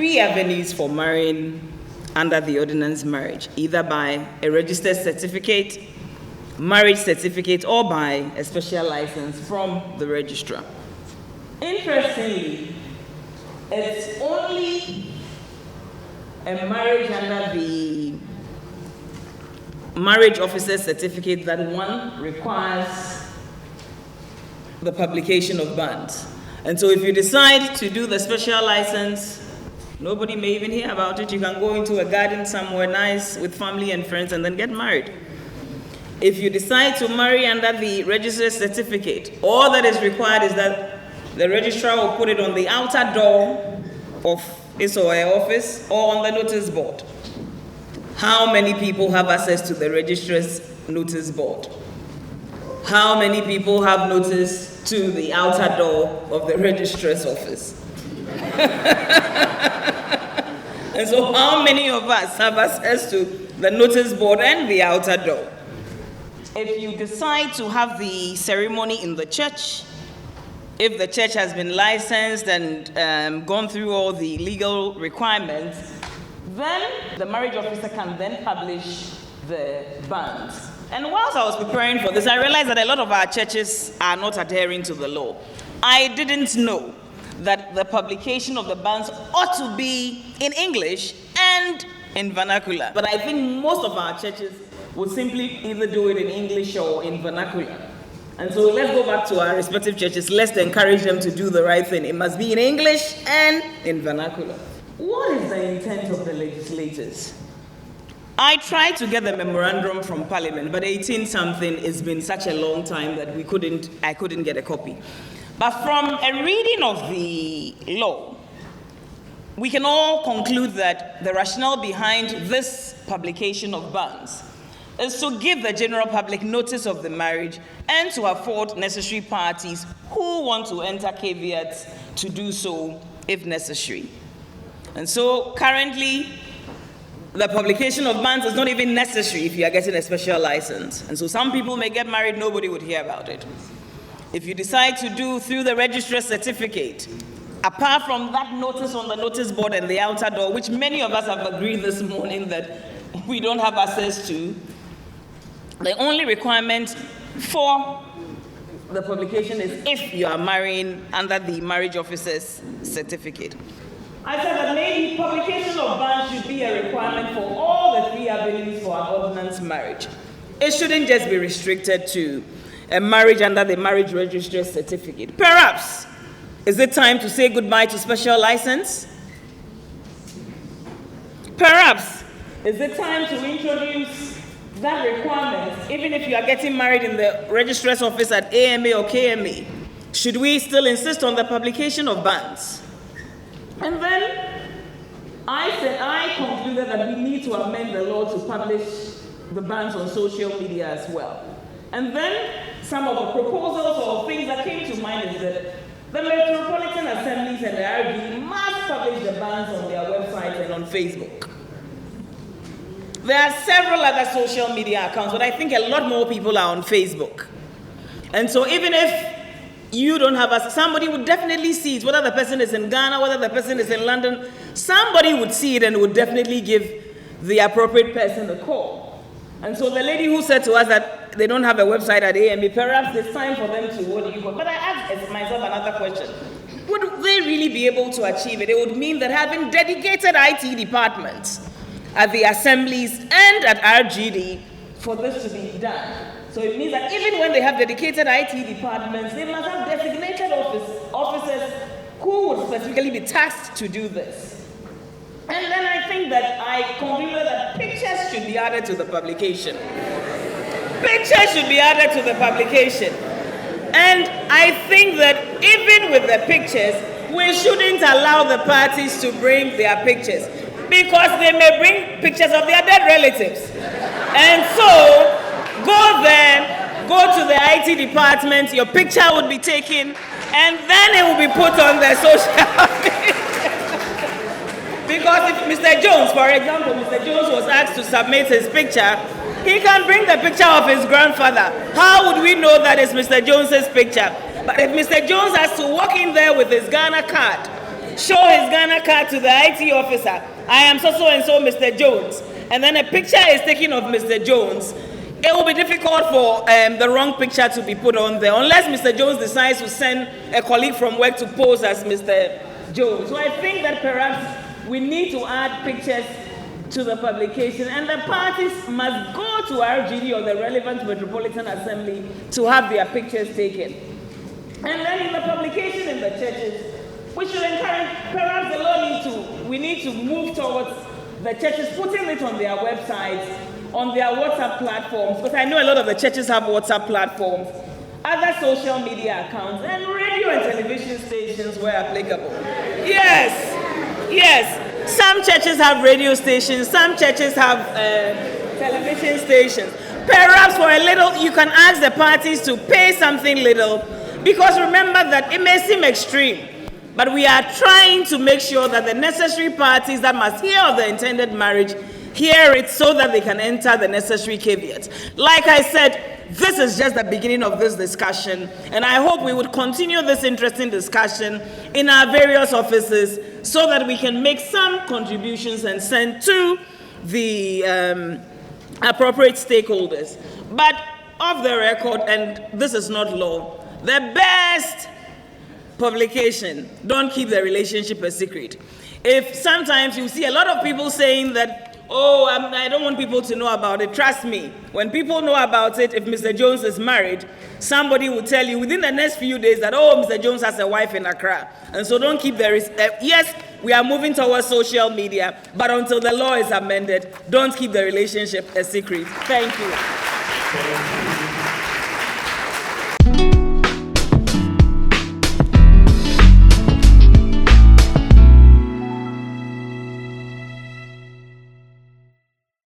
three avenues for marrying under the ordinance marriage, either by a registered certificate, marriage certificate, or by a special license from the registrar. Interestingly, it's only a marriage under the marriage officer's certificate that one requires the publication of banns. And so if you decide to do the special license, nobody may even hear about it. You can go into a garden somewhere nice with family and friends and then get married. If you decide to marry under the registered certificate, all that is required is that the registrar will put it on the outer door of his or her office or on the notice board. How many people have access to the registrar's notice board? How many people have notice to the outer door of the registrar's office? And so how many of us have access to the notice board and the outer door? If you decide to have the ceremony in the church, if the church has been licensed and gone through all the legal requirements, then the marriage officer can then publish the banns. And whilst I was preparing for this, I realized that a lot of our churches are not adhering to the law. I didn't know that the publication of the banns ought to be in English and in vernacular. But I think most of our churches would simply either do it in English or in vernacular. And so let's go back to our respective churches. Let's encourage them to do the right thing. It must be in English and in vernacular. What is the intent of the legislators? I tried to get the memorandum from Parliament, but 18-something has been such a long time that I couldn't get a copy. But from a reading of the law, we can all conclude that the rationale behind this publication of banns is to give the general public notice of the marriage and to afford necessary parties who want to enter caveats to do so if necessary. And so currently, the publication of banns is not even necessary if you are getting a special license. And so some people may get married, nobody would hear about it. If you decide to do through the registrar's certificate, apart from that notice on the notice board and the outer door, which many of us have agreed this morning that we don't have access to, the only requirement for the publication is if you are marrying under the marriage officer's certificate. I said that maybe publication of banns should be a requirement for all the three avenues for an ordinance marriage. It shouldn't just be restricted to a marriage under the marriage registrar's certificate. Perhaps, is it time to say goodbye to special license? Perhaps, is it time to introduce that requirement, even if you are getting married in the registrar's office at AMA or KMA? Should we still insist on the publication of banns? And then I concluded that we need to amend the law to publish the banns on social media as well. And then some of the proposals or things that came to mind is that the metropolitan assemblies and the RD must publish the banns on their website and on Facebook. There are several other social media accounts, but I think a lot more people are on Facebook. And so even if you don't have somebody would definitely see it, whether the person is in Ghana, whether the person is in London, somebody would see it and would definitely give the appropriate person a call. And so the lady who said to us that they don't have a website at AME, perhaps it's time for them to, but I asked myself another question. Would they really be able to achieve it? It would mean that having dedicated IT departments at the assemblies and at RGD for this to be done. So it means that even when they have dedicated IT departments, they must have designated officers who would specifically be tasked to do this. And then I think that I concluded that pictures should be added to the publication. Pictures should be added to the publication. And I think that even with the pictures, we shouldn't allow the parties to bring their pictures, because they may bring pictures of their dead relatives. And so, go there, go to the IT department, your picture would be taken, and then it will be put on the social media. Because if Mr. Jones, for example, Mr. Jones was asked to submit his picture, he can bring the picture of his grandfather. How would we know that it's Mr. Jones's picture? But if Mr. Jones has to walk in there with his Ghana card, show his Ghana card to the IT officer. I am so and so Mr. Jones. And then a picture is taken of Mr. Jones. It will be difficult for the wrong picture to be put on there unless Mr. Jones decides to send a colleague from work to pose as Mr. Jones. So I think that perhaps we need to add pictures to the publication, and the parties must go to RGD or the relevant Metropolitan Assembly to have their pictures taken. And then in the publication in the churches, we should encourage, perhaps we need to move towards the churches putting it on their websites, on their WhatsApp platforms, because I know a lot of the churches have WhatsApp platforms, other social media accounts, and radio and television stations where applicable. Yes. Some churches have radio stations, some churches have television stations. Perhaps for a little, you can ask the parties to pay something little, because remember that it may seem extreme, but we are trying to make sure that the necessary parties that must hear of the intended marriage hear it so that they can enter the necessary caveats. Like I said, this is just the beginning of this discussion, and I hope we would continue this interesting discussion in our various offices so that we can make some contributions and send to the appropriate stakeholders. But off the record, and this is not law, the best publication, don't keep the relationship a secret. If sometimes you see a lot of people saying that, oh, I don't want people to know about it. Trust me, when people know about it, if Mr. Jones is married, somebody will tell you within the next few days that, oh, Mr. Jones has a wife in Accra. And so don't keep yes, we are moving towards social media, but until the law is amended, don't keep the relationship a secret. Thank you.